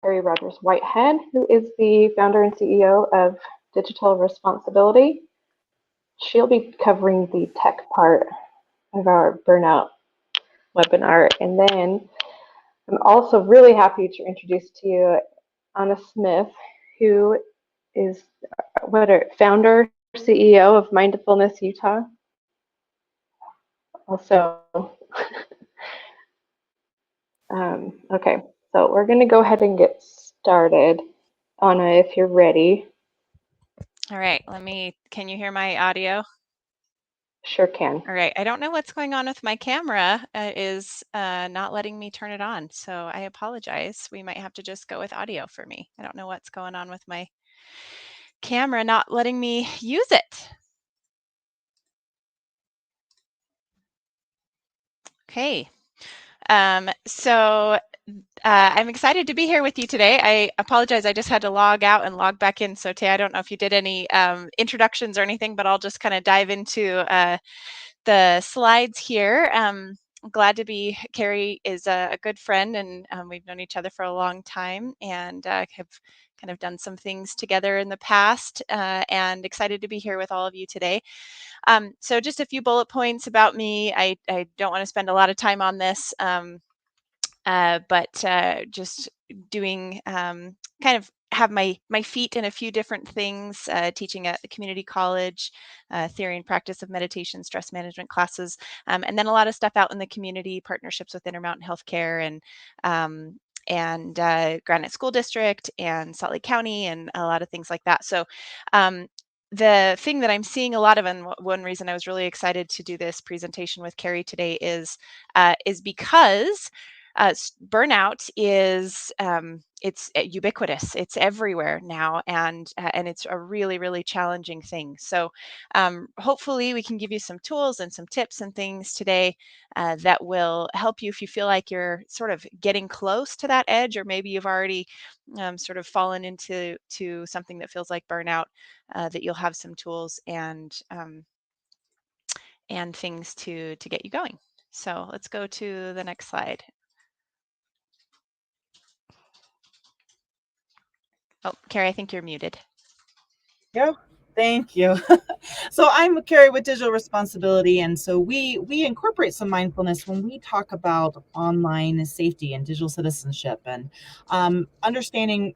Carrie Rogers-Whitehead, who is the founder and CEO of Digital Respons-Ability. She'll be covering the tech part of our Burnout webinar. And then I'm also really happy to introduce to you Anna Smith, who is founder, CEO of Mindfulness Utah. Also, okay, so we're going to go ahead and get started. Anna, if you're ready. All right, can you hear my audio? Sure can. All right, I don't know what's going on with my camera. It is not letting me turn it on, so I apologize. We might have to just go with audio for me. I don't know what's going on with my camera not letting me use it. Okay, so I'm excited to be here with you today. I apologize, I just had to log out and log back in. So Tay, I don't know if you did any introductions or anything, but I'll just kind of dive into the slides here. Glad to be. Carrie is a good friend, and we've known each other for a long time, and have kind of done some things together in the past, and excited to be here with all of you today. So just a few bullet points about me. I don't want to spend a lot of time on this, but just doing kind of have my feet in a few different things, teaching at the community college, theory and practice of meditation, stress management classes, and then a lot of stuff out in the community, partnerships with Intermountain Healthcare and Granite School District and Salt Lake County and a lot of things like that. So the thing that I'm seeing a lot of, and one reason I was really excited to do this presentation with Carrie today is because burnout is it's ubiquitous. It's everywhere now, and it's a really, really challenging thing. So hopefully we can give you some tools and some tips and things today that will help you if you feel like you're sort of getting close to that edge, or maybe you've already sort of fallen into something that feels like burnout, that you'll have some tools and things to get you going. So let's go to the next slide. Oh, Carrie, I think you're muted. Yeah, thank you. So I'm Carrie with Digital Respons-Ability, and so we incorporate some mindfulness when we talk about online safety and digital citizenship, and understanding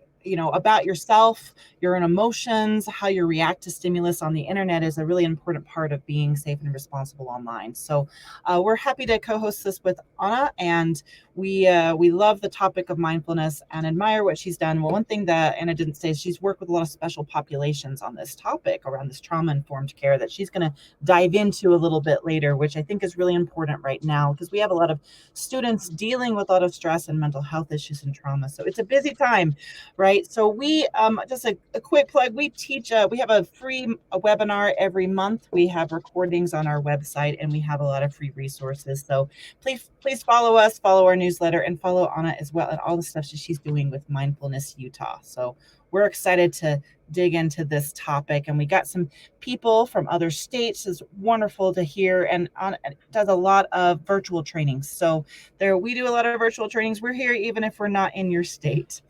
about yourself, your own emotions, how you react to stimulus on the internet is a really important part of being safe and responsible online. So we're happy to co-host this with Anna, and we love the topic of mindfulness and admire what she's done. Well, one thing that Anna didn't say is she's worked with a lot of special populations on this topic around this trauma-informed care that she's going to dive into a little bit later, which I think is really important right now because we have a lot of students dealing with a lot of stress and mental health issues and trauma. So it's a busy time, right? So we just a quick plug. We teach. We have a free webinar every month. We have recordings on our website, and we have a lot of free resources. So please follow us, follow our newsletter, and follow Anna as well and all the stuff that she's doing with Mindfulness Utah. So we're excited to dig into this topic, and we got some people from other states. It's wonderful to hear, and Anna does a lot of virtual trainings. So we do a lot of virtual trainings. We're here even if we're not in your state.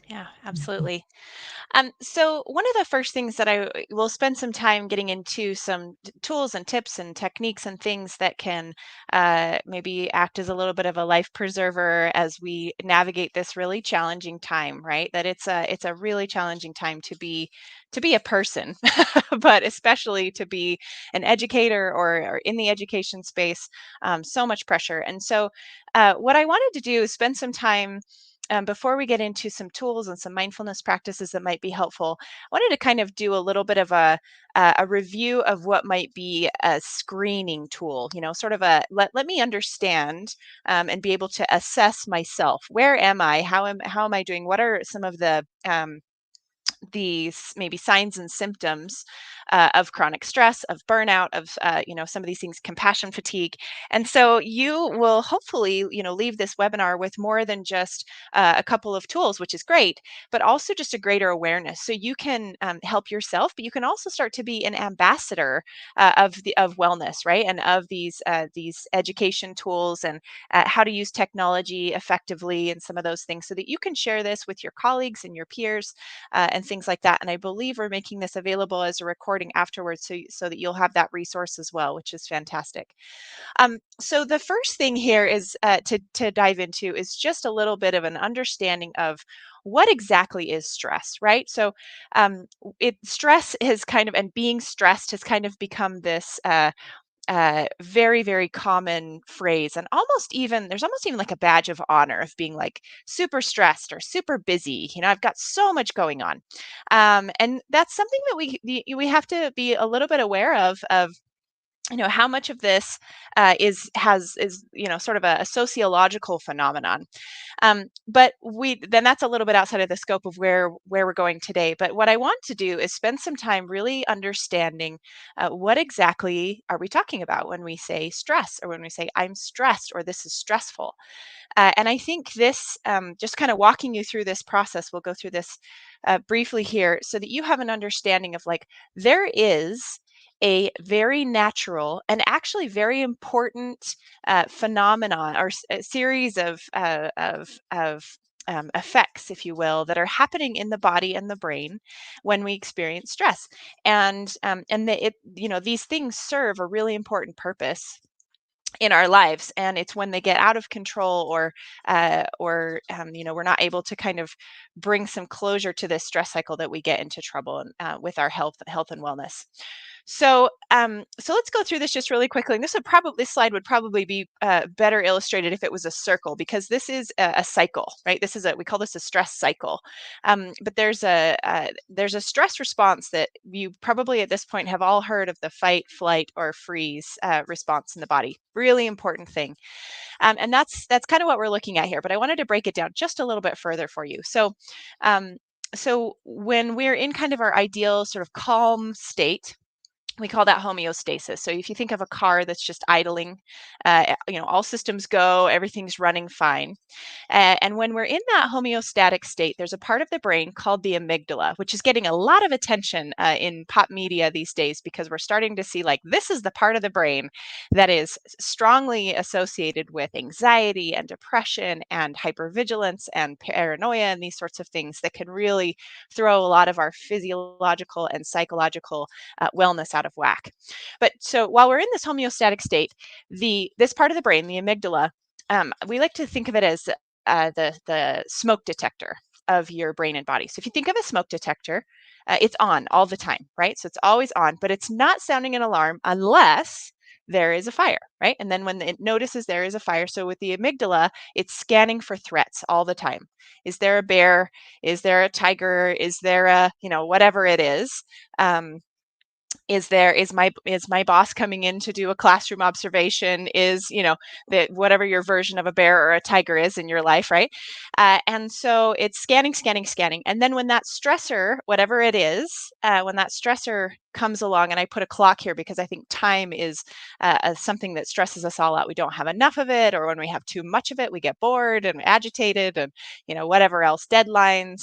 Yeah, absolutely. So one of the first things that I will spend some time getting into some tools and tips and techniques and things that can maybe act as a little bit of a life preserver as we navigate this really challenging time, right? That it's a really challenging time to be a person, but especially to be an educator or in the education space, so much pressure. And so what I wanted to do is spend some time before we get into some tools and some mindfulness practices that might be helpful. I wanted to kind of do a little bit of a review of what might be a screening tool, sort of a let me understand and be able to assess myself. Where am I? How am I doing? What are some of the these maybe signs and symptoms of chronic stress, of burnout, of some of these things, compassion fatigue. And so you will hopefully leave this webinar with more than just a couple of tools, which is great, but also just a greater awareness. So you can help yourself, but you can also start to be an ambassador of wellness, right? And of these education tools and how to use technology effectively and some of those things, so that you can share this with your colleagues and your peers and things like that. And I believe we're making this available as a recording afterwards, so that you'll have that resource as well, which is fantastic. So the first thing here is to dive into is just a little bit of an understanding of what exactly is stress, right? So stress has kind of, and being stressed has kind of become this very, very common phrase, and there's almost even like a badge of honor of being like super stressed or super busy. I've got so much going on, and that's something that we have to be a little bit aware of how much of this is sort of a sociological phenomenon. But then that's a little bit outside of the scope of where we're going today. But what I want to do is spend some time really understanding what exactly are we talking about when we say stress, or when we say I'm stressed, or this is stressful. And I think this, just kind of walking you through this process, we'll go through this briefly here, so that you have an understanding of, like, there is a very natural and actually very important phenomenon, or a series of effects, if you will, that are happening in the body and the brain when we experience stress. These things serve a really important purpose in our lives, and it's when they get out of control, or we're not able to kind of bring some closure to this stress cycle, that we get into trouble with our health and wellness. So let's go through this just really quickly. And this slide would probably be better illustrated if it was a circle, because this is a cycle, right? We call this a stress cycle. But there's a stress response that you probably at this point have all heard of: the fight, flight, or freeze response in the body. Really important thing. And that's kind of what we're looking at here. But I wanted to break it down just a little bit further for you. So when we're in kind of our ideal sort of calm state, we call that homeostasis. So if you think of a car that's just idling, all systems go, everything's running fine. And when we're in that homeostatic state, there's a part of the brain called the amygdala, which is getting a lot of attention in pop media these days, because we're starting to see, like, this is the part of the brain that is strongly associated with anxiety and depression and hypervigilance and paranoia and these sorts of things that can really throw a lot of our physiological and psychological wellness out of whack. But so while we're in this homeostatic state, this part of the brain, the amygdala, we like to think of it as the smoke detector of your brain and body. So if you think of a smoke detector, it's on all the time, right? So it's always on, but it's not sounding an alarm unless there is a fire, right? And then when it notices there is a fire, so with the amygdala, it's scanning for threats all the time. Is there a bear? Is there a tiger? Is there whatever it is? Is my boss coming in to do a classroom observation? Is that whatever your version of a bear or a tiger is in your life, right? And so it's scanning, and then when that stressor, whatever it is, when that stressor comes along, and I put a clock here because I think time is something that stresses us all out. We don't have enough of it, or when we have too much of it, we get bored and agitated, and whatever else, deadlines,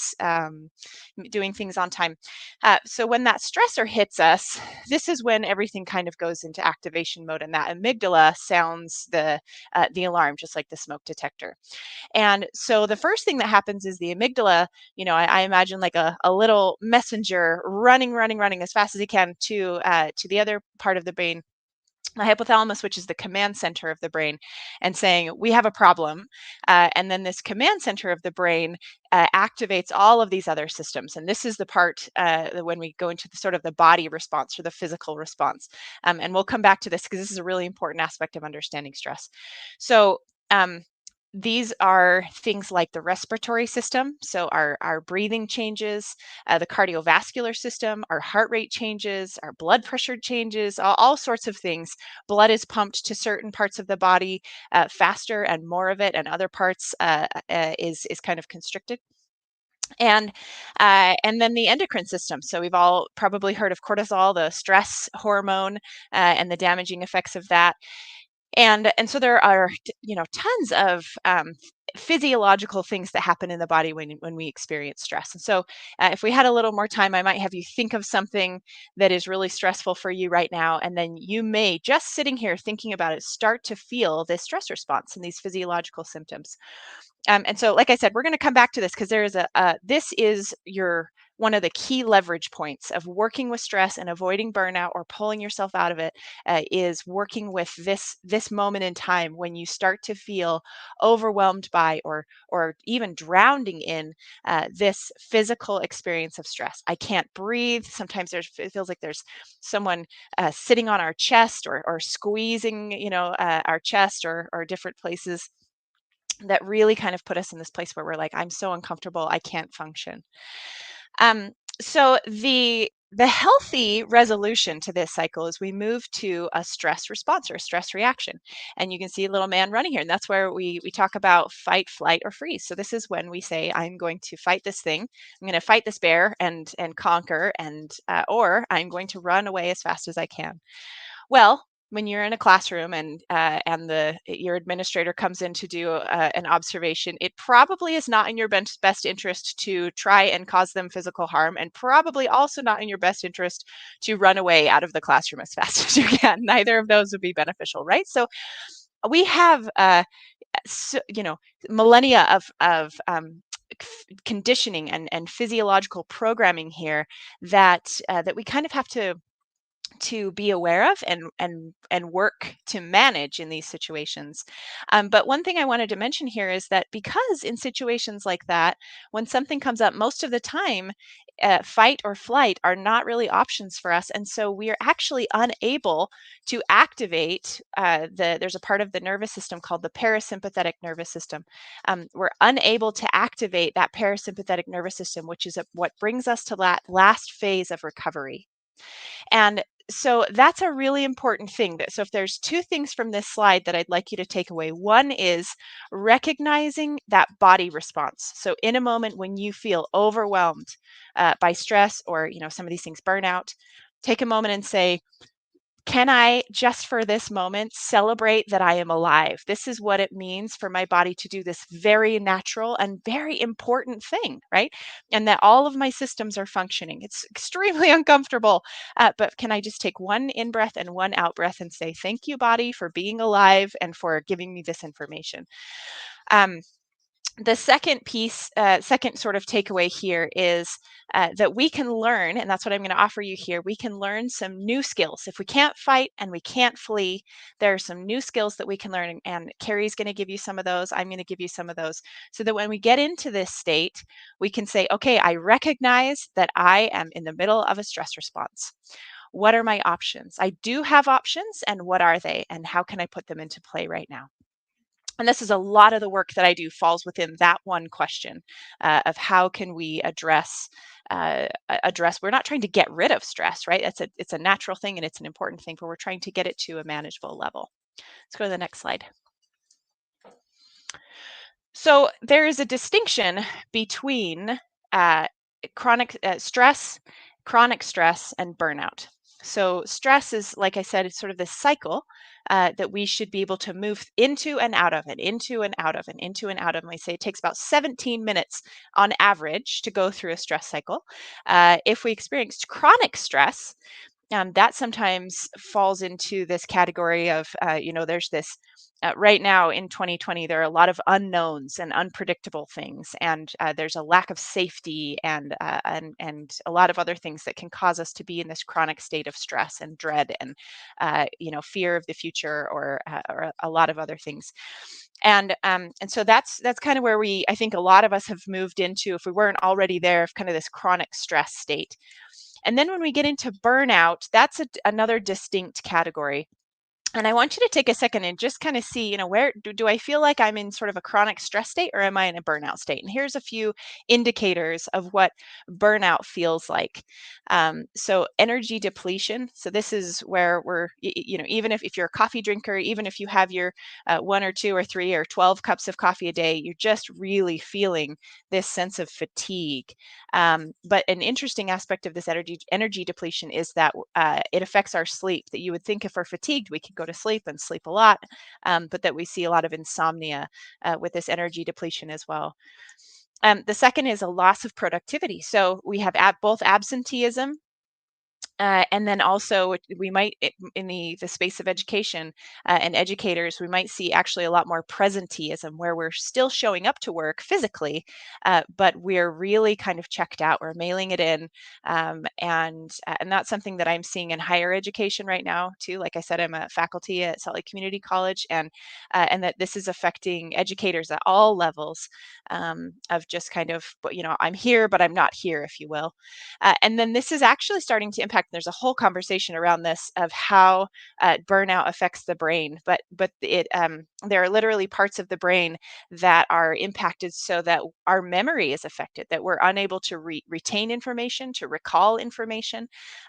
doing things on time. So when that stressor hits us, this is when everything kind of goes into activation mode, and that amygdala sounds the alarm, just like the smoke detector. And so the first thing that happens is the amygdala, I imagine like a little messenger running as fast as he can to the other part of the brain, the hypothalamus, which is the command center of the brain, and saying, we have a problem. And then this command center of the brain activates all of these other systems. And this is the part when we go into sort of the body response, or the physical response. And we'll come back to this because this is a really important aspect of understanding stress. So these are things like the respiratory system, so our breathing changes, the cardiovascular system, our heart rate changes, our blood pressure changes, all sorts of things. Blood is pumped to certain parts of the body faster and more of it, and other parts is kind of constricted. And then the endocrine system. So we've all probably heard of cortisol, the stress hormone, and the damaging effects of that. And so there are, tons of physiological things that happen in the body when we experience stress. And so if we had a little more time, I might have you think of something that is really stressful for you right now. And then you may, just sitting here thinking about it, start to feel this stress response and these physiological symptoms. And so, like I said, we're going to come back to this because there is this is one of the key leverage points of working with stress and avoiding burnout or pulling yourself out of it, is working with this moment in time when you start to feel overwhelmed by or even drowning in this physical experience of stress. I can't breathe. Sometimes it feels like there's someone sitting on our chest or squeezing, our chest or different places that really kind of put us in this place where we're like, I'm so uncomfortable, I can't function. Um, so the healthy resolution to this cycle is we move to a stress response or a stress reaction. And you can see a little man running here. And that's where we talk about fight, flight, or freeze. So this is when we say, I'm going to fight this thing. I'm going to fight this bear and conquer, and or I'm going to run away as fast as I can. Well, when you're in a classroom and your administrator comes in to do an observation, it probably is not in your best interest to try and cause them physical harm, and probably also not in your best interest to run away out of the classroom as fast as you can. Neither of those would be beneficial, right? So we have millennia of conditioning and physiological programming here that we kind of have to be aware of and work to manage in these situations. But one thing I wanted to mention here is that because in situations like that, when something comes up, most of the time, fight or flight are not really options for us, and so we are actually unable to activate there's a part of the nervous system called the parasympathetic nervous system. We're unable to activate that parasympathetic nervous system, which is what brings us to that last phase of recovery. And so that's a really important thing. So if there's two things from this slide that I'd like you to take away, one is recognizing that body response. So in a moment when you feel overwhelmed by stress or some of these things, burnout, take a moment and say, can I, just for this moment, celebrate that I am alive? This is what it means for my body to do this very natural and very important thing, right? And that all of my systems are functioning. It's extremely uncomfortable, but can I just take one in breath and one out breath and say, thank you, body, for being alive and for giving me this information. The second piece, second sort of takeaway here is that we can learn, and that's what I'm going to offer you here. We can learn some new skills. If we can't fight and we can't flee, there are some new skills that we can learn. And Carrie's going to give you some of those. I'm going to give you some of those, so that when we get into this state, we can say, okay, I recognize that I am in the middle of a stress response. What are my options? I do have options, and what are they? And how can I put them into play right now? And this is a lot of the work that I do falls within that one question of how can we address. We're not trying to get rid of stress, right? It's a natural thing and it's an important thing, but we're trying to get it to a manageable level. Let's go to the next slide. So there is a distinction between chronic stress, and burnout. So stress is, like I said, it's sort of this cycle that we should be able to move into and out of, and into and out of, and into and out of. And we say it takes about 17 minutes on average to go through a stress cycle. If we experience chronic stress, that sometimes falls into this category of, there's this, right now in 2020, there are a lot of unknowns and unpredictable things, and there's a lack of safety and a lot of other things that can cause us to be in this chronic state of stress and dread and, fear of the future or a lot of other things. And so that's kind of where I think a lot of us have moved into, if we weren't already there, of kind of this chronic stress state. And then when we get into burnout, that's another distinct category. And I want you to take a second and just kind of see, where do I feel like I'm in sort of a chronic stress state, or am I in a burnout state? And here's a few indicators of what burnout feels like. So energy depletion. So this is where even if you're a coffee drinker, even if you have your 1 or 2 or 3 or 12 cups of coffee a day, you're just really feeling this sense of fatigue. But an interesting aspect of this energy depletion is that it affects our sleep. That you would think if we're fatigued, we could go to sleep and sleep a lot, but that we see a lot of insomnia with this energy depletion as well. The second is a loss of productivity. So we have both absenteeism, and then also we might, in the space of education and educators, we might see actually a lot more presenteeism, where we're still showing up to work physically, but we're really kind of checked out. We're mailing it in, and that's something that I'm seeing in higher education right now too. Like I said, I'm a faculty at Salt Lake Community College, and that this is affecting educators at all levels, of just kind of, I'm here, but I'm not here, if you will. And then this is actually starting to impact. There's a whole conversation around this of how burnout affects the brain, but there are literally parts of the brain that are impacted so that our memory is affected, that we're unable to retain information, to recall information.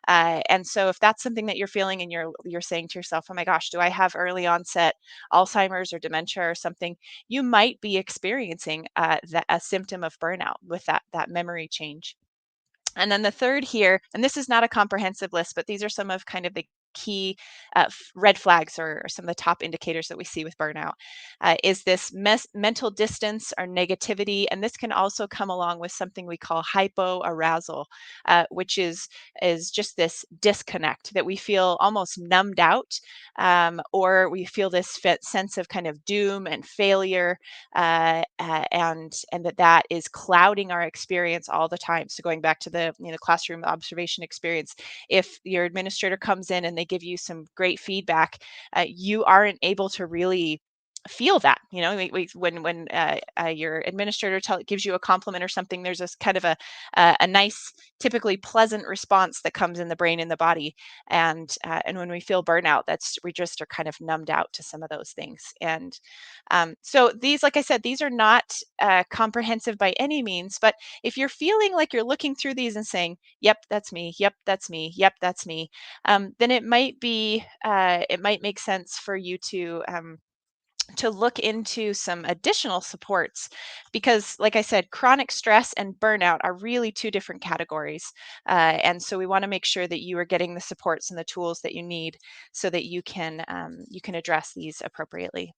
And so if that's something that you're feeling, and you're saying to yourself, oh my gosh, do I have early onset Alzheimer's or dementia or something, you might be experiencing a symptom of burnout with that memory change. And then the third here, and this is not a comprehensive list, but these are some of kind of the key red flags, or some of the top indicators that we see with burnout, is this mental distance or negativity. And this can also come along with something we call hypoarousal, which is just this disconnect, that we feel almost numbed out, or we feel this sense of kind of doom and failure, and that is clouding our experience all the time. So going back to the classroom observation experience, if your administrator comes in and they give you some great feedback, you aren't able to really feel that. When your administrator gives you a compliment or something, there's this kind of a nice, typically pleasant response that comes in the brain and the body. And when we feel burnout, we just are kind of numbed out to some of those things. And so these, like I said, these are not comprehensive by any means, but if you're feeling like you're looking through these and saying, yep, that's me, yep, that's me, yep, that's me, then it might make sense for you to look into some additional supports, because like I said, chronic stress and burnout are really two different categories. And so we want to make sure that you are getting the supports and the tools that you need, so that you can address these appropriately.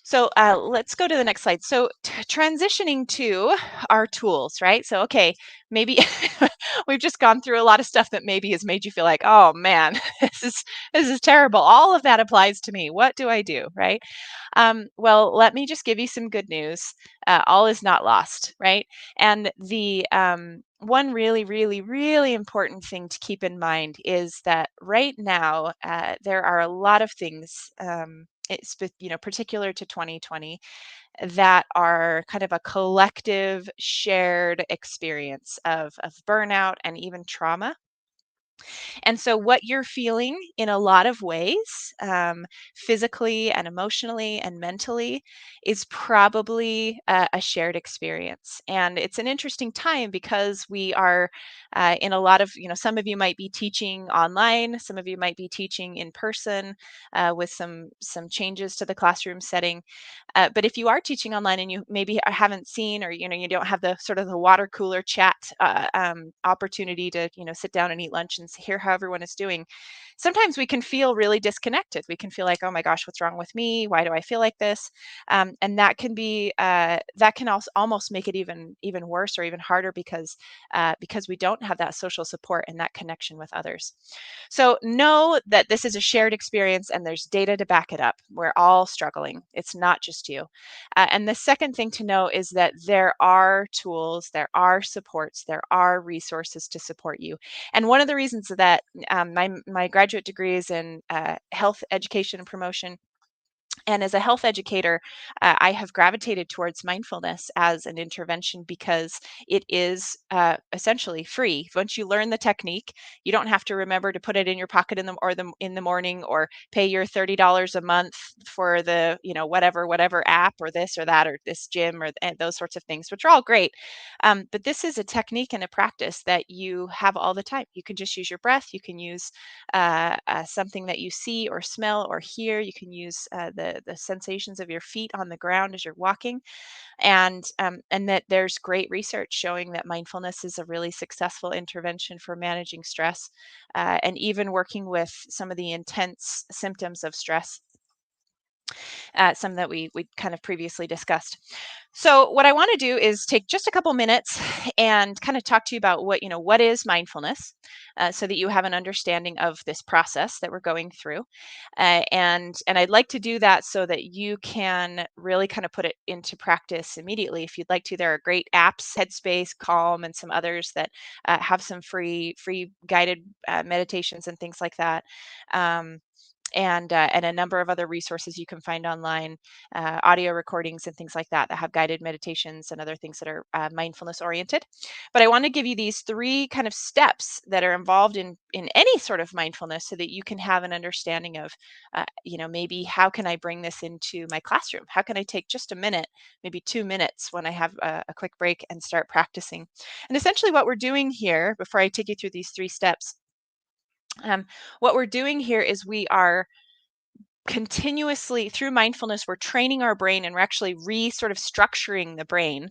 So let's go to the next slide. So transitioning to our tools, right? So, okay, maybe we've just gone through a lot of stuff that maybe has made you feel like, oh man, this is terrible. All of that applies to me. What do I do, right? Well, let me just give you some good news. All is not lost, right? And the one really, really, really important thing to keep in mind is that right now there are a lot of things, particular to 2020, that are kind of a collective shared experience of burnout and even trauma. And so, what you're feeling in a lot of ways, physically and emotionally and mentally, is probably a shared experience. And it's an interesting time, because we are in a lot of, some of you might be teaching online, some of you might be teaching in person, with some changes to the classroom setting. But if you are teaching online and you maybe haven't seen, or you don't have the sort of the water cooler chat opportunity to sit down and eat lunch and hear how everyone is doing, sometimes we can feel really disconnected. We can feel like, oh my gosh, what's wrong with me? Why do I feel like this? And that can also almost make it even worse or even harder, because we don't have that social support and that connection with others. So know that this is a shared experience, and there's data to back it up. We're all struggling. It's not just you. And the second thing to know is that there are tools, there are supports, there are resources to support you. And one of the reasons that my graduate degree is in health education and promotion, And as a health educator, I have gravitated towards mindfulness as an intervention because it is essentially free. Once you learn the technique, you don't have to remember to put it in your pocket in the morning, or pay your $30 a month for the whatever app or this or that or this gym or those sorts of things, which are all great. But this is a technique and a practice that you have all the time. You can just use your breath. You can use something that you see or smell or hear. You can use the sensations of your feet on the ground as you're walking, and that there's great research showing that mindfulness is a really successful intervention for managing stress, and even working with some of the intense symptoms of stress, some that we kind of previously discussed. So what I want to do is take just a couple minutes and kind of talk to you about what is mindfulness, so that you have an understanding of this process that we're going through, and I'd like to do that so that you can really kind of put it into practice immediately. If you'd like to, there are great apps, Headspace, Calm, and some others that have some free guided meditations and things like that. Um, and a number of other resources you can find online, audio recordings and things like that that have guided meditations and other things that are mindfulness oriented. But I want to give you these three kind of steps that are involved in any sort of mindfulness, so that you can have an understanding of, maybe how can I bring this into my classroom? How can I take just a minute, maybe 2 minutes when I have a quick break, and start practicing? And essentially, what we're doing here, before I take you through these three steps, what we're doing here is we are continuously, through mindfulness, we're training our brain, and we're actually sort of structuring the brain.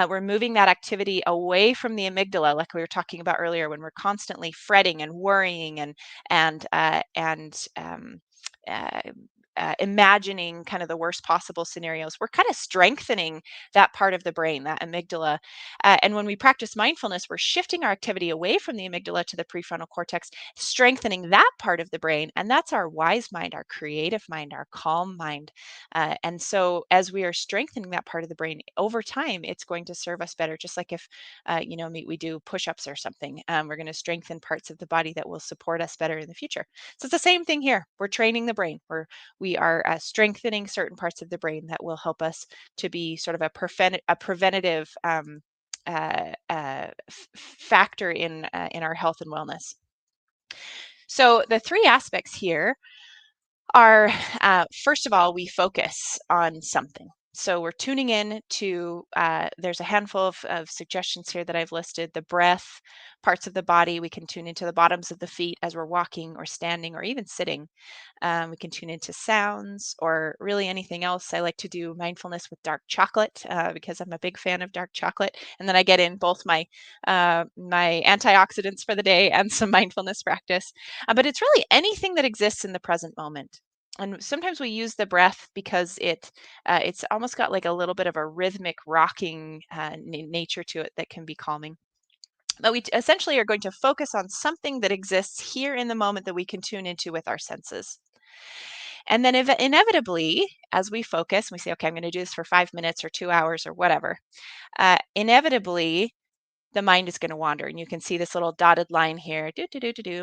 We're moving that activity away from the amygdala, like we were talking about earlier, when we're constantly fretting and worrying and uh, imagining kind of the worst possible scenarios. We're kind of strengthening that part of the brain, that amygdala. And when we practice mindfulness, we're shifting our activity away from the amygdala to the prefrontal cortex, strengthening that part of the brain. And that's our wise mind, our creative mind, our calm mind. And so as we are strengthening that part of the brain over time, it's going to serve us better. Just like if, we do push-ups or something, we're going to strengthen parts of the body that will support us better in the future. So it's the same thing here. We're training the brain. We are strengthening certain parts of the brain that will help us to be sort of a preventative factor in our health and wellness. So the three aspects here are, first of all, we focus on something. So we're tuning in to, there's a handful of suggestions here that I've listed: the breath, parts of the body. We can tune into the bottoms of the feet as we're walking or standing or even sitting. We can tune into sounds or really anything else. I like to do mindfulness with dark chocolate, because I'm a big fan of dark chocolate. And then I get in both my antioxidants for the day and some mindfulness practice. But it's really anything that exists in the present moment. And sometimes we use the breath because it's almost got like a little bit of a rhythmic rocking nature to it that can be calming. But we essentially are going to focus on something that exists here in the moment that we can tune into with our senses. And then inevitably, as we focus, we say, okay, I'm going to do this for 5 minutes or 2 hours or whatever. Inevitably, the mind is going to wander, and you can see this little dotted line here.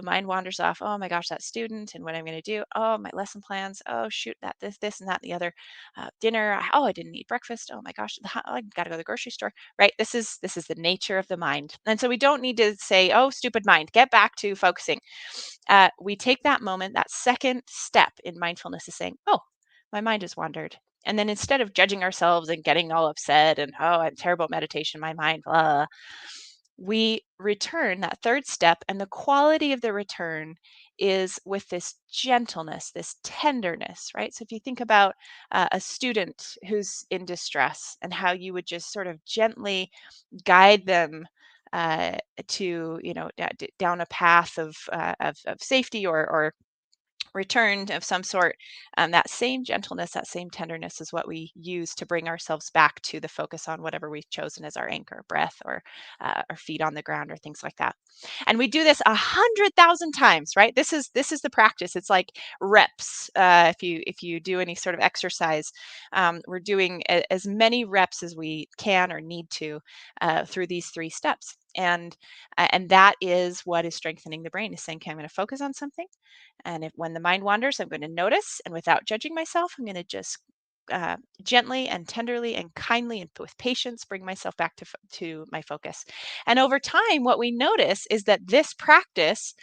Mind wanders off. Oh my gosh, that student, and what I'm going to do. Oh, my lesson plans. Oh shoot, that this and that and the other. Dinner. Oh, I didn't eat breakfast. Oh my gosh, I got to go to the grocery store. Right. This is the nature of the mind, and so we don't need to say, oh, stupid mind, get back to focusing. We take that moment. That second step in mindfulness is saying, oh, my mind has wandered. And then instead of judging ourselves and getting all upset and, oh, I'm terrible at meditation, my mind, blah, we return that third step, and the quality of the return is with this gentleness, this tenderness, right? So if you think about a student who's in distress, and how you would just sort of gently guide them uh, to, down a path of safety or returned of some sort, that same gentleness, that same tenderness is what we use to bring ourselves back to the focus on whatever we've chosen as our anchor, breath, or our feet on the ground, or things like that. And we do this 100,000 times, right? This is the practice. It's like reps. If you do any sort of exercise, we're doing as many reps as we can or need to through these three steps. And that is what is strengthening the brain, is saying, okay, I'm going to focus on something. And when the mind wanders, I'm going to notice, and without judging myself, I'm going to just gently and tenderly and kindly and with patience bring myself back to my focus. And over time, what we notice is that this practice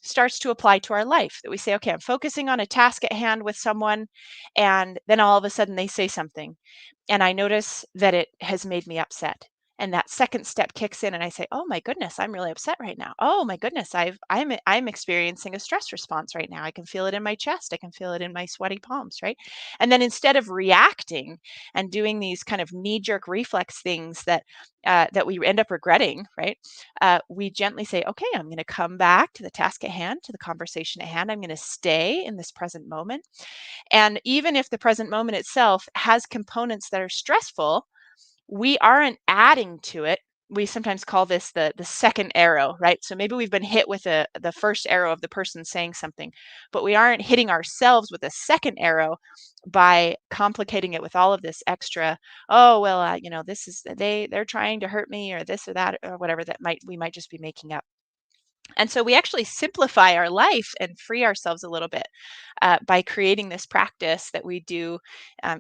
starts to apply to our life, that we say, okay, I'm focusing on a task at hand with someone, and then all of a sudden they say something, and I notice that it has made me upset. And that second step kicks in, and I say, "Oh my goodness, I'm really upset right now. Oh my goodness, I'm experiencing a stress response right now. I can feel it in my chest. I can feel it in my sweaty palms, right?" And then instead of reacting and doing these kind of knee-jerk reflex things that we end up regretting, right? We gently say, "Okay, I'm going to come back to the task at hand, to the conversation at hand. I'm going to stay in this present moment." And even if the present moment itself has components that are stressful, we aren't adding to it. We sometimes call this the second arrow, right? So maybe we've been hit with the first arrow of the person saying something, but we aren't hitting ourselves with a second arrow by complicating it with all of this extra, oh well, this is they're trying to hurt me, or this or that or whatever that we might just be making up. And so we actually simplify our life and free ourselves a little bit by creating this practice that we do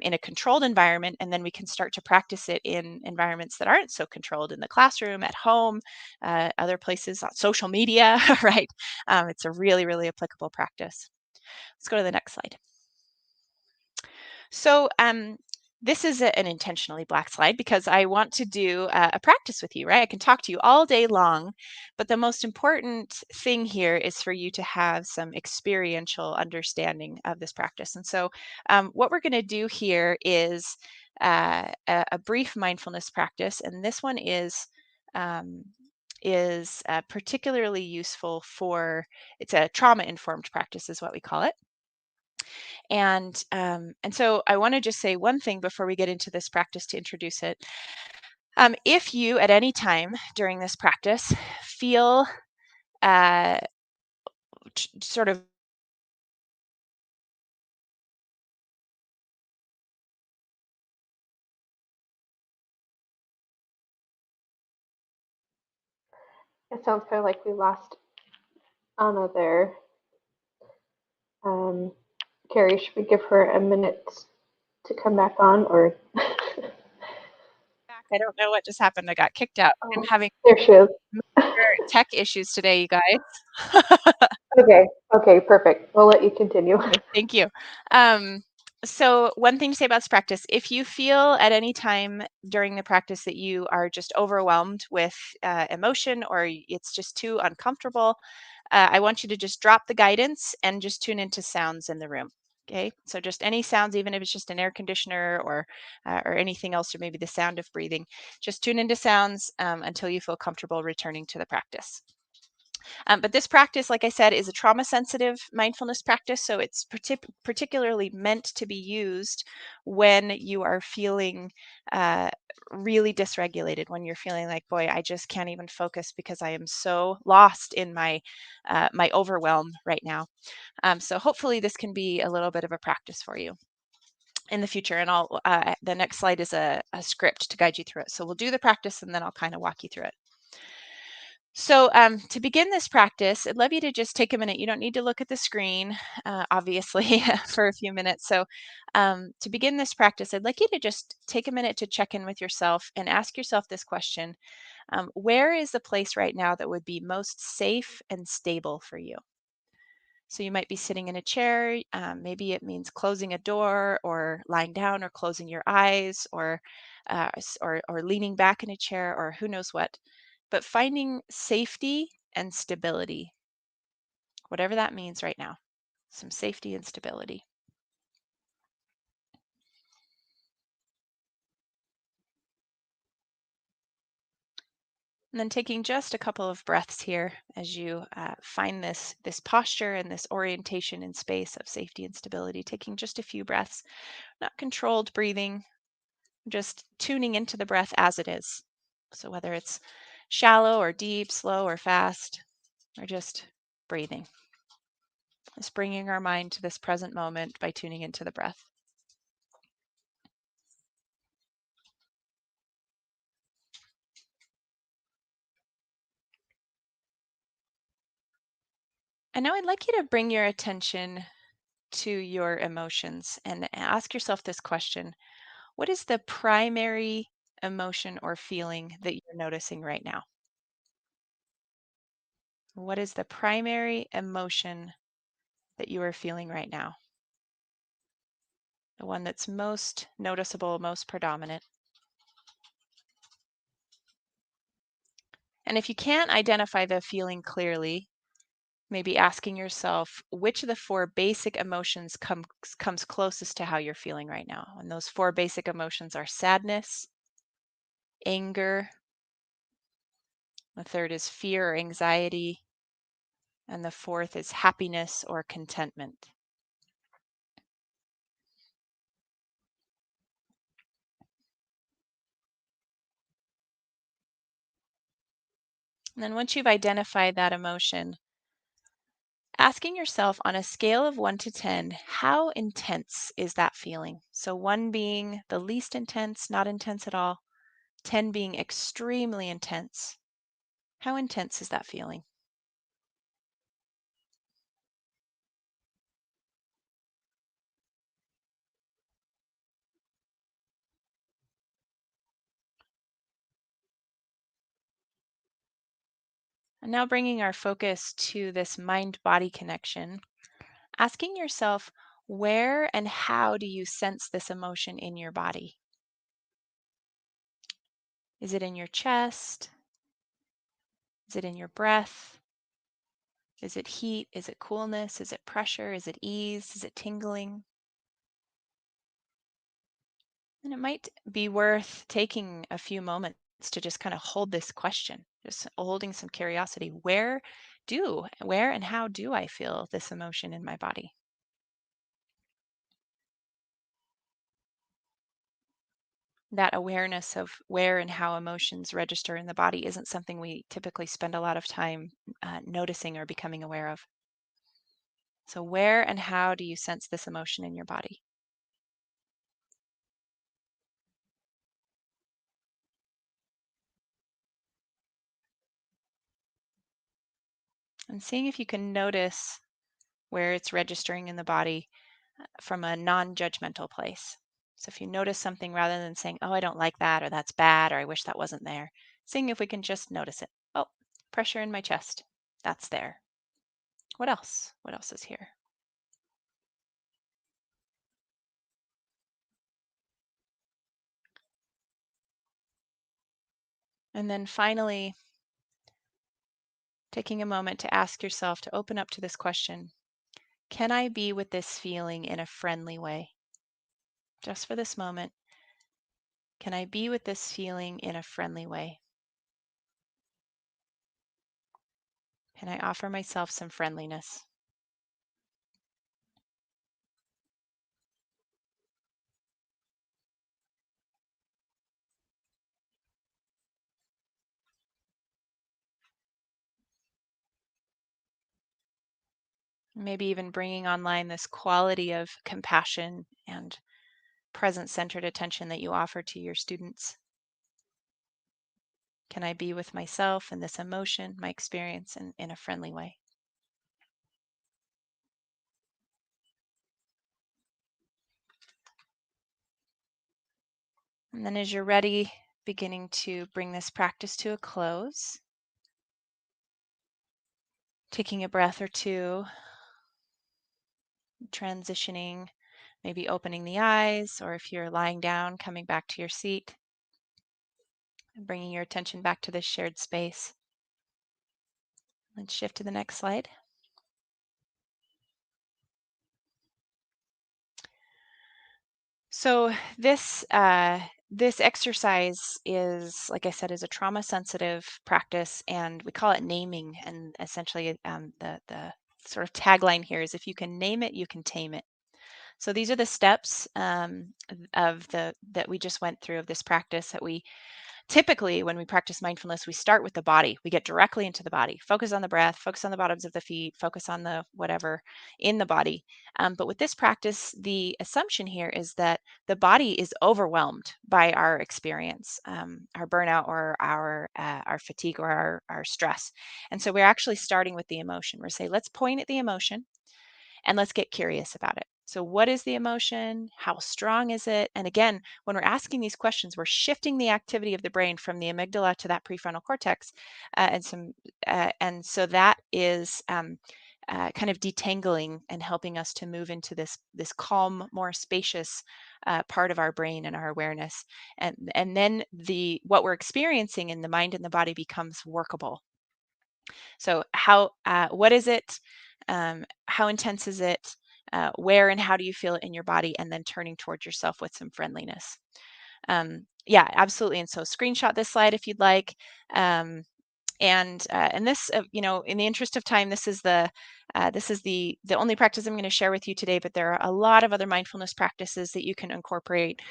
in a controlled environment. And then we can start to practice it in environments that aren't so controlled, in the classroom, at home, other places, on social media, right? It's a really, really applicable practice. Let's go to the next slide. So this is an intentionally black slide because I want to do a practice with you, right? I can talk to you all day long, but the most important thing here is for you to have some experiential understanding of this practice. And so what we're going to do here is a brief mindfulness practice, and this one um, is particularly useful for, it's a trauma-informed practice is what we call it. And so I want to just say one thing before we get into this practice to introduce it. If you at any time during this practice feel uh, sort of It sounds kind of like we lost Anna there. Carrie, should we give her a minute to come back on, or? I don't know what just happened. I got kicked out. I'm having There she is. tech issues today, you guys. Okay, perfect. We'll let you continue. Thank you. So one thing to say about this practice, if you feel at any time during the practice that you are just overwhelmed with emotion, or it's just too uncomfortable, I want you to just drop the guidance and just tune into sounds in the room. Okay, so just any sounds, even if it's just an air conditioner or anything else, or maybe the sound of breathing, just tune into sounds until you feel comfortable returning to the practice. But this practice, like I said, is a trauma sensitive mindfulness practice. So it's particularly meant to be used when you are feeling really dysregulated, when you're feeling like, boy, I just can't even focus because I am so lost in my overwhelm right now. So hopefully this can be a little bit of a practice for you in the future. And the next slide is a script to guide you through it. So we'll do the practice and then I'll kind of walk you through it. So to begin this practice, I'd love you to just take a minute. You don't need to look at the screen, obviously, for a few minutes. So to begin this practice, I'd like you to just take a minute to check in with yourself and ask yourself this question. Where is the place right now that would be most safe and stable for you? So you might be sitting in a chair. Maybe it means closing a door, or lying down, or closing your eyes, or leaning back in a chair, or who knows what. But finding safety and stability, whatever that means right now, some safety and stability. And then taking just a couple of breaths here as you find this posture and this orientation in space of safety and stability. Taking just a few breaths, not controlled breathing, just tuning into the breath as it is. So whether it's shallow or deep, slow or fast, or just breathing. Just bringing our mind to this present moment by tuning into the breath. And now I'd like you to bring your attention to your emotions and ask yourself this question. What is the primary emotion or feeling that you're noticing right now? What is the primary emotion that you are feeling right now? The one that's most noticeable, most predominant. And if you can't identify the feeling clearly, maybe asking yourself which of the four basic emotions comes closest to how you're feeling right now. And those four basic emotions are sadness, anger, the third is fear or anxiety, and the fourth is happiness or contentment. And then once you've identified that emotion, asking yourself on a scale of 1 to 10, how intense is that feeling? So 1 being the least intense, not intense at all, 10 being extremely intense. How intense is that feeling? And now bringing our focus to this mind-body connection, asking yourself, where and how do you sense this emotion in your body? Is it in your chest? Is it in your breath? Is it heat? Is it coolness? Is it pressure? Is it ease? Is it tingling? And it might be worth taking a few moments to just kind of hold this question, just holding some curiosity. Where and how do I feel this emotion in my body? That awareness of where and how emotions register in the body isn't something we typically spend a lot of time noticing or becoming aware of. So, where and how do you sense this emotion in your body? And seeing if you can notice where it's registering in the body from a non judgmental place. So, if you notice something rather than saying, oh, I don't like that, or that's bad, or I wish that wasn't there, seeing if we can just notice it. Oh, pressure in my chest. That's there. What else? What else is here? And then finally, taking a moment to ask yourself to open up to this question. Can I be with this feeling in a friendly way? Just for this moment, can I be with this feeling in a friendly way? Can I offer myself some friendliness? Maybe even bringing online this quality of compassion and present centered attention that you offer to your students. Can I be with myself and this emotion, my experience, in a friendly way? And then as you're ready, beginning to bring this practice to a close, taking a breath or two, transitioning, maybe opening the eyes, or if you're lying down, coming back to your seat, and bringing your attention back to this shared space. Let's shift to the next slide. So this exercise is, like I said, is a trauma sensitive practice, and we call it naming. And essentially, the sort of tagline here is, if you can name it, you can tame it. So these are the steps of the that we just went through of this practice that we Typically, when we practice mindfulness, we start with the body. We get directly into the body, focus on the breath, focus on the bottoms of the feet, focus on the whatever in the body. But with this practice, the assumption here is that the body is overwhelmed by our experience, our burnout or our fatigue or our stress. And so we're actually starting with the emotion. We're saying, let's point at the emotion and let's get curious about it. So, what is the emotion? How strong is it? And again, when we're asking these questions, we're shifting the activity of the brain from the amygdala to that prefrontal cortex, and so that is kind of detangling and helping us to move into this calm, more spacious part of our brain and our awareness, and then the what we're experiencing in the mind and the body becomes workable. So, what is it? How intense is it? Where and how do you feel it in your body? And then turning towards yourself with some friendliness. Yeah, absolutely. And so, screenshot this slide if you'd like. And this, in the interest of time, this is the only practice I'm going to share with you today. But there are a lot of other mindfulness practices that you can incorporate.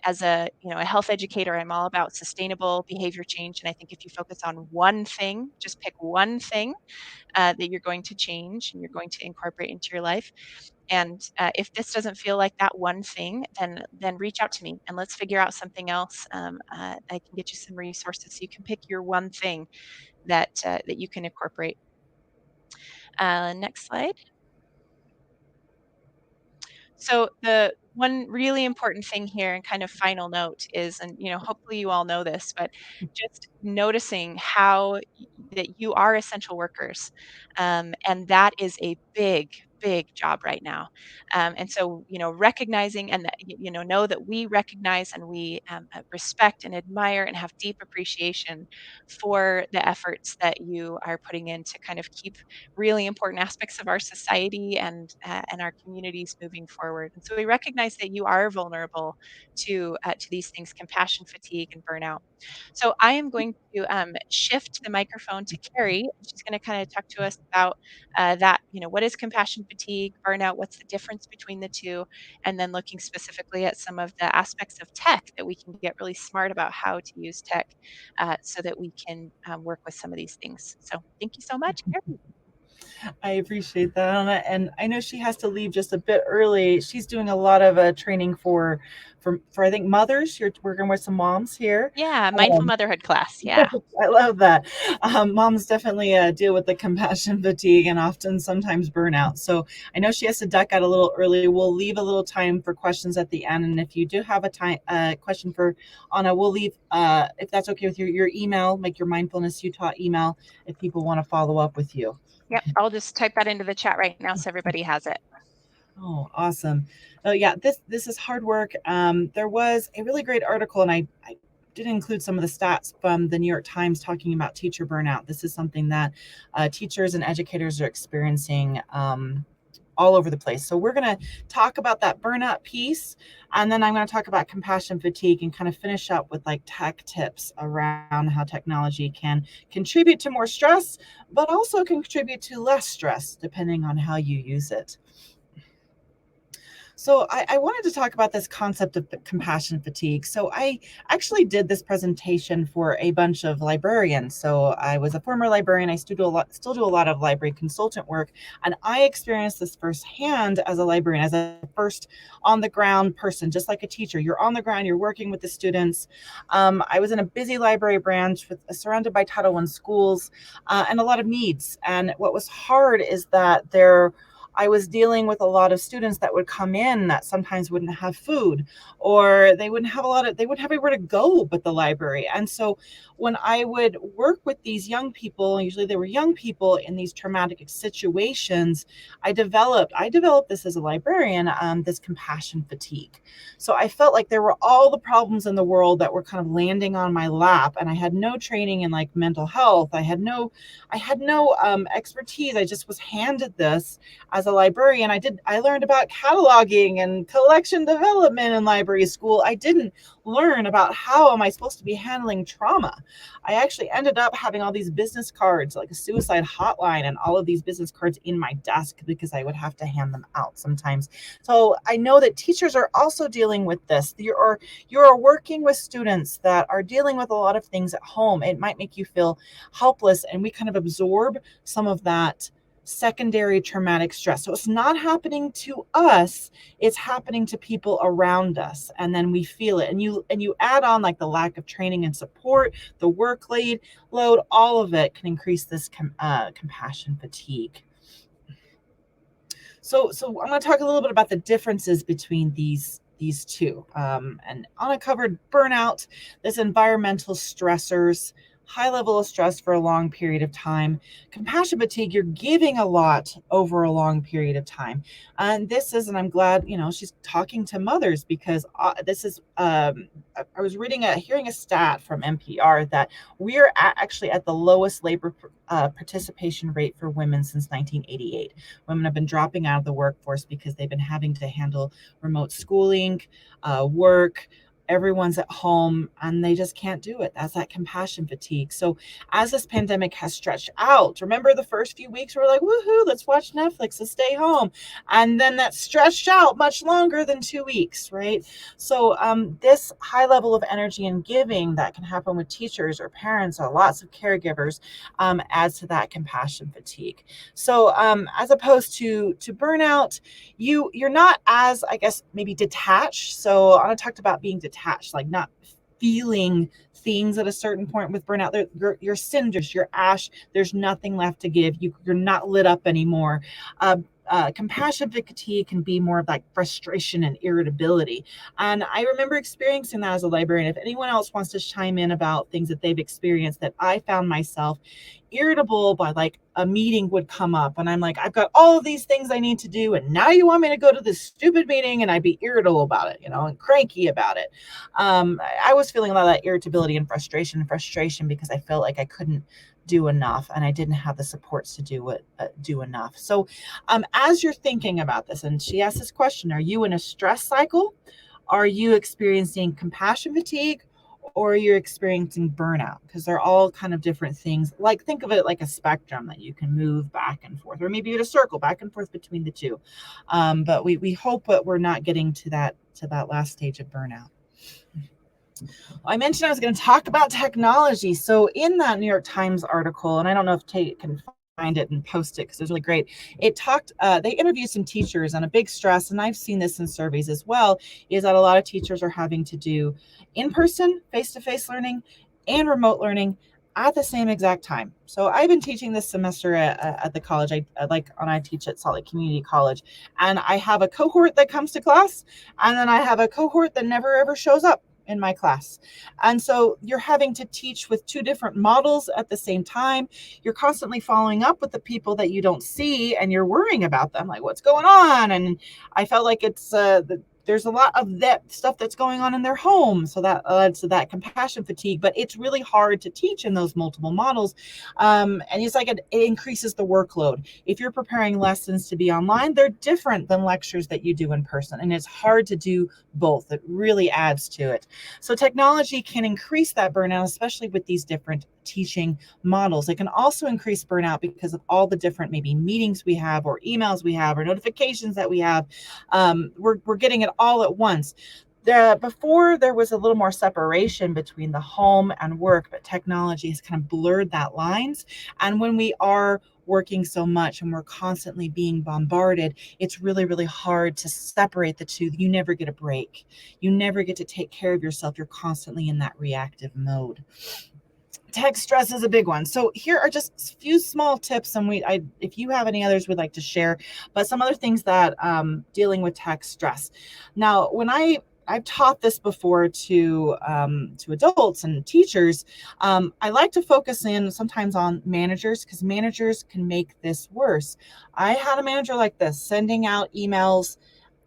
As a health educator, I'm all about sustainable behavior change, and I think if you focus on one thing, just pick one thing that you're going to change and you're going to incorporate into your life. And if this doesn't feel like that one thing, then reach out to me and let's figure out something else. I can get you some resources so you can pick your one thing that you can incorporate. Next slide. So the one really important thing here and kind of final note is, and hopefully you all know this, but just noticing how that you are essential workers, and that is a big, big job right now. And so recognizing and know that we recognize and we respect and admire and have deep appreciation for the efforts that you are putting in to kind of keep really important aspects of our society and our communities moving forward. And so we recognize that you are vulnerable to these things, compassion fatigue and burnout. So I am going to shift the microphone to Carrie. She's going to kind of talk to us about that. What is compassion fatigue, burnout? What's the difference between the two? And then looking specifically at some of the aspects of tech that we can get really smart about how to use tech so that we can work with some of these things. So thank you so much, Carrie. I appreciate that, Anna. And I know she has to leave just a bit early. She's doing a lot of training for I think mothers. You're working with some moms here. Yeah, mindful Um, motherhood class. Yeah. I love that. Moms definitely deal with the compassion fatigue and often sometimes burnout. So I know she has to duck out a little early. We'll leave a little time for questions at the end. And if you do have a question for Anna, we'll leave, if that's okay with you, your email, like your Mindfulness Utah email, if people want to follow up with you. Yep. I'll just type that into the chat right now so everybody has it. Oh, awesome. Oh, yeah, this is hard work. There was a really great article, and I did include some of the stats from the New York Times talking about teacher burnout. This is something that teachers and educators are experiencing all over the place. So we're going to talk about that burnout piece, and then I'm going to talk about compassion fatigue and kind of finish up with like tech tips around how technology can contribute to more stress, but also contribute to less stress depending on how you use it. So I wanted to talk about this concept of compassion fatigue. So I actually did this presentation for a bunch of librarians. So I was a former librarian. I still do a lot of library consultant work, and I experienced this firsthand as a librarian, as a first on the ground person, just like a teacher. You're on the ground. You're working with the students. I was in a busy library branch surrounded by Title I schools and a lot of needs. And what was hard is that I was dealing with a lot of students that would come in that sometimes wouldn't have food, or they wouldn't have anywhere to go but the library. And so when I would work with these young people, usually they were young people in these traumatic situations, I developed this as a librarian, this compassion fatigue. So I felt like there were all the problems in the world that were kind of landing on my lap, and I had no training in like mental health. I had no expertise. I just was handed this as as a librarian, I learned about cataloging and collection development in library school. I didn't learn about how am I supposed to be handling trauma. I actually ended up having all these business cards, like a suicide hotline, and all of these business cards in my desk because I would have to hand them out sometimes. So I know that teachers are also dealing with this. You're working with students that are dealing with a lot of things at home. It might make you feel helpless, and we kind of absorb some of that secondary traumatic stress. So it's not happening to us, it's happening to people around us, and then we feel it. And you add on like the lack of training and support, the workload, all of it can increase this compassion fatigue. So I'm going to talk a little bit about the differences between these two. And Anna covered burnout, this environmental stressors, high level of stress for a long period of time. Compassion fatigue, you're giving a lot over a long period of time. And this is, and I'm glad, she's talking to mothers, because this is, I was hearing a stat from NPR that we're actually at the lowest labor participation rate for women since 1988. Women have been dropping out of the workforce because they've been having to handle remote schooling, work. Everyone's at home and they just can't do it. That's that compassion fatigue. So as this pandemic has stretched out, remember the first few weeks we're like, woohoo, let's watch Netflix and stay home. And then that stretched out much longer than 2 weeks, right? So this high level of energy and giving that can happen with teachers or parents or lots of caregivers adds to that compassion fatigue. So as opposed to burnout, you're not as, I guess, maybe detached. So Anna talked about being detached, like not feeling things at a certain point with burnout. You're cinders, you're ash. There's nothing left to give. You're not lit up anymore. Compassion fatigue can be more of like frustration and irritability. And I remember experiencing that as a librarian. If anyone else wants to chime in about things that they've experienced, that I found myself irritable by, like a meeting would come up and I'm like, I've got all of these things I need to do, and now you want me to go to this stupid meeting, and I'd be irritable about it, and cranky about it. I was feeling a lot of that irritability and frustration because I felt like I couldn't do enough and I didn't have the supports to do enough. So as you're thinking about this, and she asked this question, are you in a stress cycle? Are you experiencing compassion fatigue? Or you're experiencing burnout? Because they're all kind of different things. Like, think of it like a spectrum that you can move back and forth, or maybe in a circle back and forth between the two. But we hope that we're not getting to that last stage of burnout. I mentioned I was going to talk about technology. So in that New York Times article, and I don't know if Tate can find it and post it because it was really great. It talked, they interviewed some teachers, and a big stress, and I've seen this in surveys as well, is that a lot of teachers are having to do in-person, face-to-face learning and remote learning at the same exact time. So I've been teaching this semester at the college. I teach at Salt Lake Community College, and I have a cohort that comes to class, and then I have a cohort that never ever shows up in my class. And so you're having to teach with two different models at the same time. You're constantly following up with the people that you don't see, and you're worrying about them, like what's going on. And I felt like there's a lot of that stuff that's going on in their home. So that adds to that compassion fatigue, but it's really hard to teach in those multiple models. And it's like it increases the workload. If you're preparing lessons to be online, they're different than lectures that you do in person. And it's hard to do both. It really adds to it. So technology can increase that burnout, especially with these different teaching models. It can also increase burnout because of all the different maybe meetings we have, or emails we have, or notifications that we have. We're getting it all at once. Before there was a little more separation between the home and work, but technology has kind of blurred that lines. And when we are working so much and we're constantly being bombarded, it's really, really hard to separate the two. You never get a break. You never get to take care of yourself. You're constantly in that reactive mode. Tech stress is a big one. So here are just a few small tips, and if you have any others we'd like to share, but some other things that dealing with tech stress. Now, when I've taught this before to adults and teachers, I like to focus in sometimes on managers, because managers can make this worse. I had a manager like this, sending out emails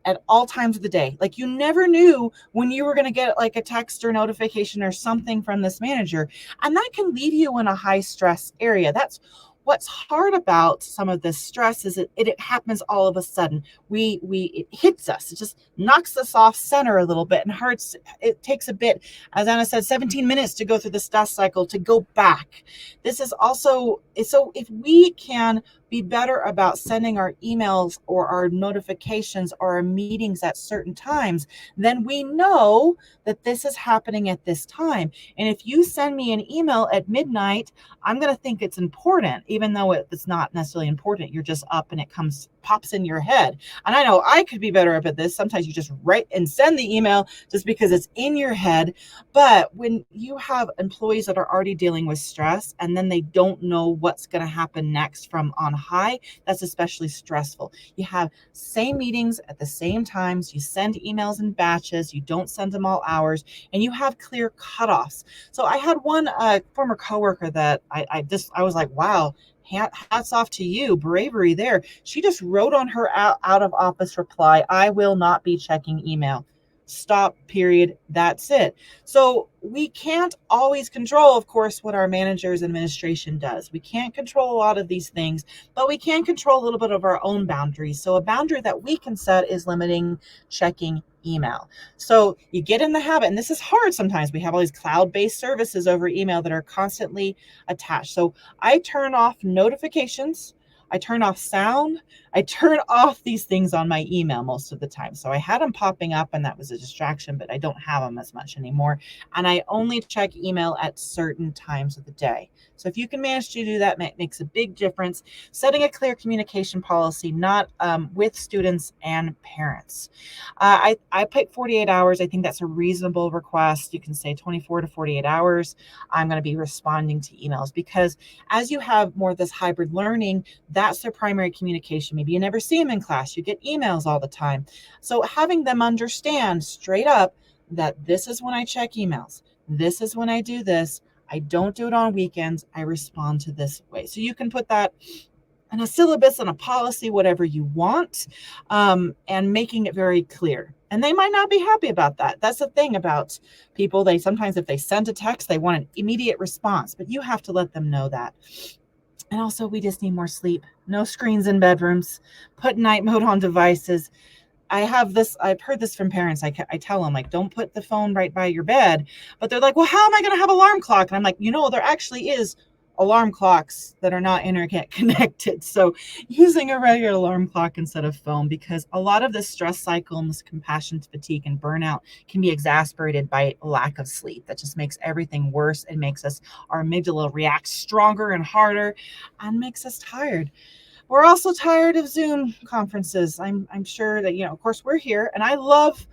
at all times of the day. Like, you never knew when you were going to get like a text or notification or something from this manager. And that can leave you in a high stress area. That's what's hard about some of this stress is it happens all of a sudden. It hits us. It just knocks us off center a little bit and hurts. It takes a bit, as Anna said, 17 minutes to go through the stress cycle, to go back. This is also, so if we can be better about sending our emails or our notifications or our meetings at certain times, then we know that this is happening at this time. And if you send me an email at midnight, I'm going to think it's important, even though it's not necessarily important. You're just up and it pops in your head. And I know I could be better at this. Sometimes you just write and send the email just because it's in your head. But when you have employees that are already dealing with stress and then they don't know what's going to happen next from on high, that's especially stressful. You have same meetings at the same times. You send emails in batches. You don't send them all hours, and you have clear cutoffs. So I had one former coworker that I was like, wow, hats off to you, bravery there. She just wrote on her out of office reply, I will not be checking email. Stop, period. That's it. So we can't always control, of course, what our managers and administration does. We can't control a lot of these things, but we can control a little bit of our own boundaries. So a boundary that we can set is limiting checking email. So you get in the habit, and this is hard sometimes. We have all these cloud-based services over email that are constantly attached. So I turn off notifications. I turn off sound. I turn off these things on my email most of the time. So I had them popping up and that was a distraction, but I don't have them as much anymore. And I only check email at certain times of the day. So if you can manage to do that, it makes a big difference. Setting a clear communication policy, not with students and parents. I pick 48 hours. I think that's a reasonable request. You can say 24 to 48 hours. I'm going to be responding to emails, because as you have more of this hybrid learning, that's their primary communication. Maybe you never see them in class. You get emails all the time. So having them understand straight up that this is when I check emails. This is when I do this. I don't do it on weekends. I respond to this way. So you can put that in a syllabus, and a policy, whatever you want, and making it very clear. And they might not be happy about that. That's the thing about people. They sometimes, if they send a text, they want an immediate response, but you have to let them know that. And also, we just need more sleep. No screens in bedrooms. Put night mode on devices. I've heard this from parents. I tell them, like, don't put the phone right by your bed. But they're like, well, how am I going to have an alarm clock? And I'm like, there actually is alarm clocks that are not internet connected. So using a regular alarm clock instead of phone, because a lot of this stress cycle and this compassion fatigue and burnout can be exacerbated by lack of sleep. That just makes everything worse. It makes our amygdala react stronger and harder and makes us tired. We're also tired of Zoom conferences. I'm sure that, of course we're here, and I love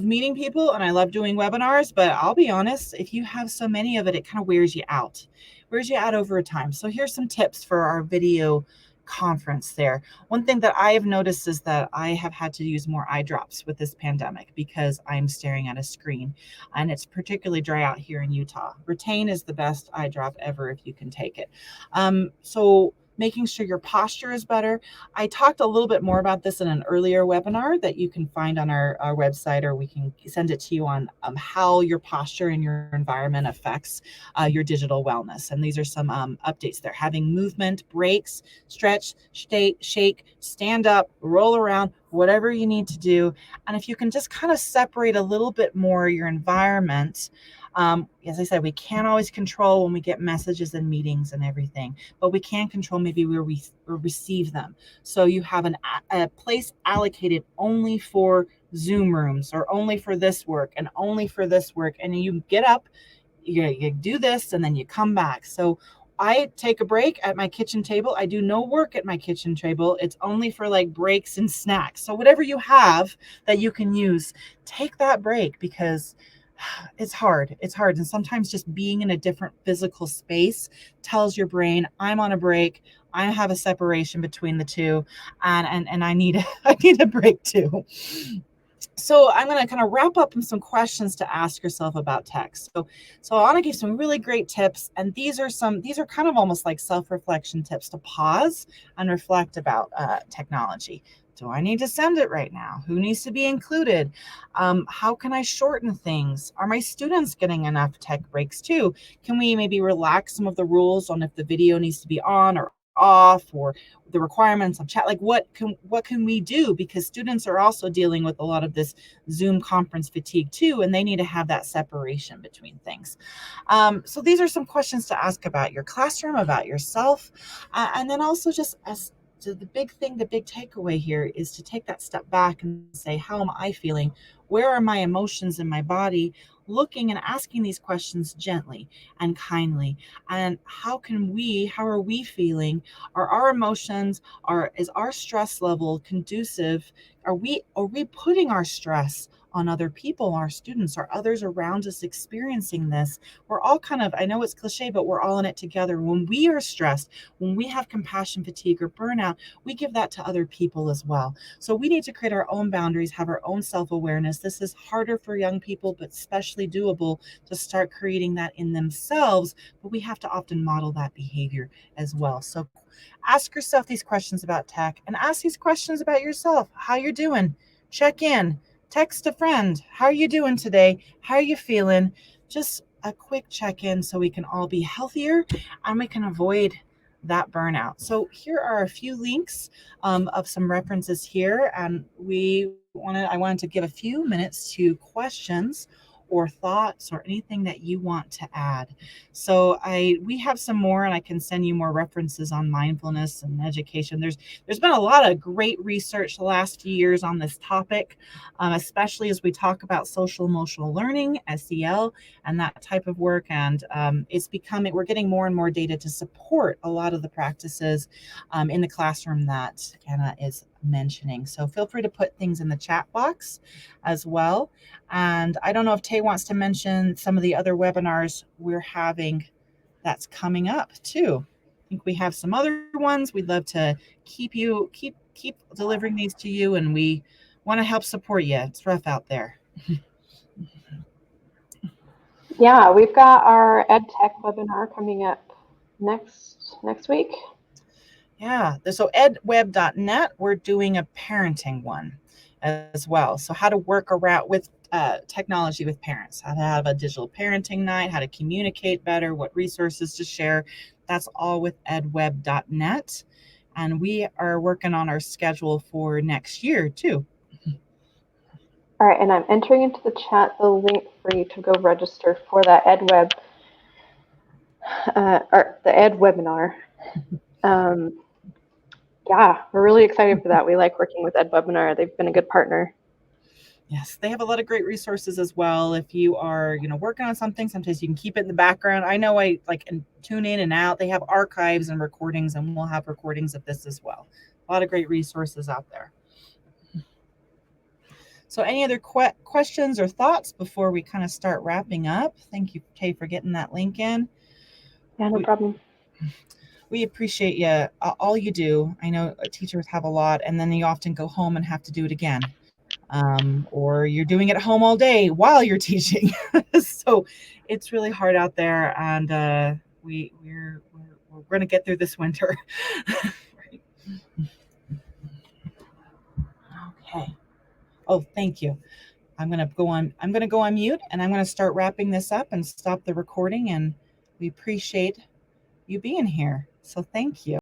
meeting people and I love doing webinars, but I'll be honest, if you have so many of it, it kind of wears you out over time. So here's some tips for our video conference there. One thing that I have noticed is that I have had to use more eye drops with this pandemic because I'm staring at a screen, and it's particularly dry out here in Utah. Retain is the best eye drop ever if you can take it. So making sure your posture is better. I talked a little bit more about this in an earlier webinar that you can find on our website, or we can send it to you on how your posture and your environment affects your digital wellness. And these are some updates there. Having movement, breaks, stretch, shake, stand up, roll around, whatever you need to do. And if you can just kind of separate a little bit more your environment. As I said, we can't always control when we get messages and meetings and everything, but we can control maybe where we receive them. So you have a place allocated only for Zoom rooms, or only for this work and only for this work. And you get up, you do this, and then you come back. So I take a break at my kitchen table. I do no work at my kitchen table. It's only for like breaks and snacks. So whatever you have that you can use, take that break, because it's hard. And sometimes just being in a different physical space tells your brain, I'm on a break. I have a separation between the two, and I need a break too. So I'm going to kind of wrap up with some questions to ask yourself about tech. So I want to give some really great tips. And these are kind of almost like self-reflection tips to pause and reflect about technology. Do I need to send it right now? Who needs to be included? How can I shorten things? Are my students getting enough tech breaks too? Can we maybe relax some of the rules on if the video needs to be on or off, or the requirements of chat? Like what can we do? Because students are also dealing with a lot of this Zoom conference fatigue too, and they need to have that separation between things. So these are some questions to ask about your classroom, about yourself, and then also just as so the big thing, the big takeaway here is to take that step back and say, how am I feeling? Where are my emotions in my body? Looking and asking these questions gently and kindly. And how are we feeling? Are our emotions, is our stress level conducive? Are we putting our stress on other people, our students, or others around us experiencing this? We're all kind of, I know it's cliche, but we're all in it together. When we are stressed, when we have compassion fatigue or burnout, we give that to other people as well. So we need to create our own boundaries, have our own self-awareness. This is harder for young people, but especially doable to start creating that in themselves. But we have to often model that behavior as well. So ask yourself these questions about tech, and ask these questions about yourself. How you're doing? Check in. Text a friend. How are you doing today? How are you feeling? Just a quick check-in so we can all be healthier and we can avoid that burnout. So here are a few links of some references here, and I wanted to give a few minutes to questions or thoughts or anything that you want to add. So we have some more, and I can send you more references on mindfulness and education. There's been a lot of great research the last few years on this topic, especially as we talk about social emotional learning, SEL, and that type of work. And we're getting more and more data to support a lot of the practices in the classroom that Anna is mentioning. So feel free to put things in the chat box as well. And I don't know if Tay wants to mention some of the other webinars we're having that's coming up too. I think we have some other ones. We'd love to keep delivering these to you, and we want to help support you. It's rough out there. Yeah, we've got our EdTech webinar coming up next week. Yeah, so edweb.net, we're doing a parenting one as well. So how to work around with technology with parents, how to have a digital parenting night, how to communicate better, what resources to share. That's all with edweb.net. And we are working on our schedule for next year too. All right, and I'm entering into the chat the link for you to go register for that EdWeb, or the Ed webinar. Yeah, we're really excited for that. We like working with Ed Webinar. They've been a good partner. Yes, they have a lot of great resources as well. If you are, working on something, sometimes you can keep it in the background. I know I and tune in and out. They have archives and recordings, and we'll have recordings of this as well. A lot of great resources out there. So any other questions or thoughts before we kind of start wrapping up? Thank you, Kay, for getting that link in. Yeah, no problem. We appreciate you, all you do. I know teachers have a lot, and then you often go home and have to do it again. Or you're doing it at home all day while you're teaching. So it's really hard out there, and we're going to get through this winter. Right. Okay. Oh, thank you. I'm going to go on mute, and I'm going to start wrapping this up and stop the recording, and we appreciate you being here. So thank you.